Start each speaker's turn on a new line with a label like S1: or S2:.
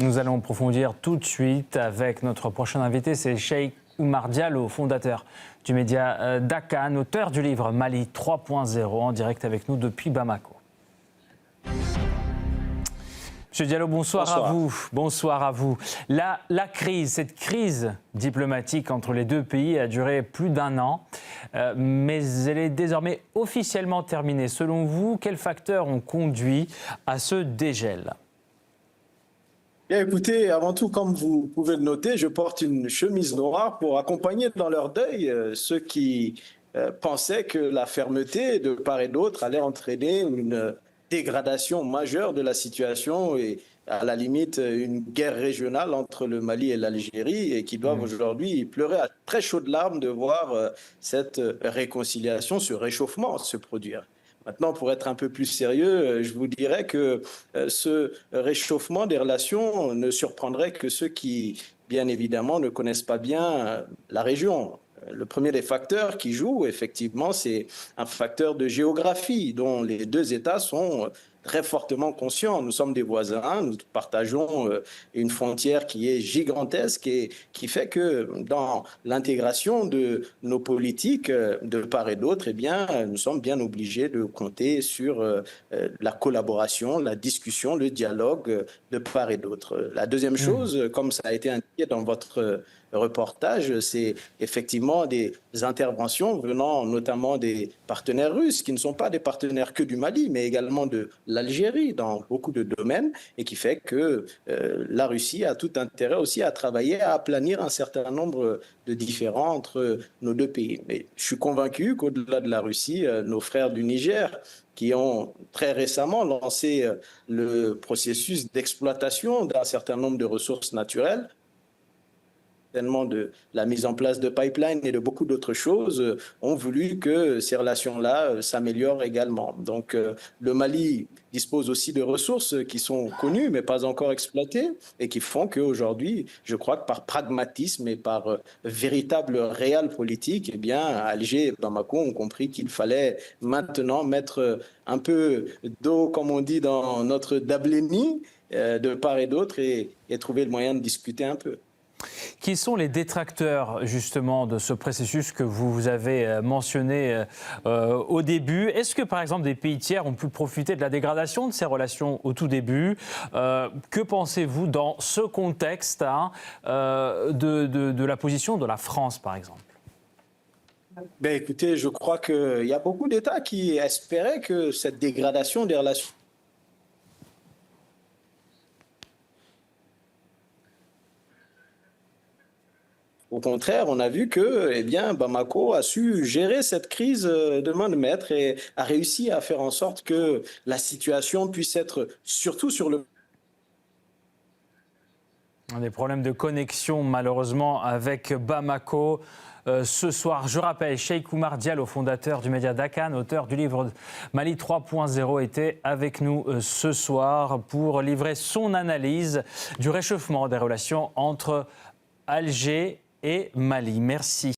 S1: Nous allons approfondir tout de suite avec notre prochain invité, c'est Cheikh Oumar Diallo, fondateur du média Dakan, auteur du livre Mali 3.0, en direct avec nous depuis Bamako. Monsieur Diallo, bonsoir à vous. Bonsoir à vous. La crise, cette crise diplomatique entre les deux pays a duré plus d'un an, mais elle est désormais officiellement terminée. Selon vous, quels facteurs ont conduit à ce dégel ?
S2: Bien, écoutez, avant tout, comme vous pouvez le noter, je porte une chemise noire pour accompagner dans leur deuil ceux qui pensaient que la fermeté de part et d'autre allait entraîner une dégradation majeure de la situation et à la limite une guerre régionale entre le Mali et l'Algérie et qui doivent aujourd'hui pleurer à très chaudes larmes de voir cette réconciliation, ce réchauffement se produire. Maintenant, pour être un peu plus sérieux, je vous dirais que ce réchauffement des relations ne surprendrait que ceux qui, bien évidemment, ne connaissent pas bien la région. Le premier des facteurs qui joue, effectivement, c'est un facteur de géographie dont les deux États sont très fortement conscients. Nous sommes des voisins, nous partageons une frontière qui est gigantesque et qui fait que dans l'intégration de nos politiques de part et d'autre, eh bien, nous sommes bien obligés de compter sur la collaboration, la discussion, le dialogue de part et d'autre. La deuxième chose, comme ça a été indiqué dans votre reportage, c'est effectivement des interventions venant notamment des partenaires russes, qui ne sont pas des partenaires que du Mali, mais également de l'Algérie dans beaucoup de domaines, et qui fait que la Russie a tout intérêt aussi à travailler à aplanir un certain nombre de différends entre nos deux pays. Mais je suis convaincu qu'au-delà de la Russie, nos frères du Niger, qui ont très récemment lancé le processus d'exploitation d'un certain nombre de ressources naturelles, de la mise en place de pipelines et de beaucoup d'autres choses, ont voulu que ces relations-là s'améliorent également. Donc le Mali dispose aussi de ressources qui sont connues mais pas encore exploitées et qui font qu'aujourd'hui, je crois que par pragmatisme et par véritable réel politique, eh bien, Alger et Bamako ont compris qu'il fallait maintenant mettre un peu d'eau, comme on dit dans notre Dableni, de part et d'autre et trouver le moyen de discuter un peu.
S1: Qui sont les détracteurs justement de ce processus que vous avez mentionné au début? Est-ce que par exemple des pays tiers ont pu profiter de la dégradation de ces relations au tout début? Que pensez-vous dans ce contexte de la position de la France par exemple?
S2: Ben, écoutez, je crois qu'il y a beaucoup d'États qui espéraient que cette dégradation des relations Au contraire, on a vu que eh bien, Bamako a su gérer cette crise de main de maître et a réussi à faire en sorte que la situation puisse être, surtout sur le...
S1: Des problèmes de connexion malheureusement avec Bamako. Ce soir, je rappelle, Cheikh Oumar Diallo, fondateur du média Dakan, auteur du livre Mali 3.0, était avec nous ce soir pour livrer son analyse du réchauffement des relations entre Alger et Mali. Merci.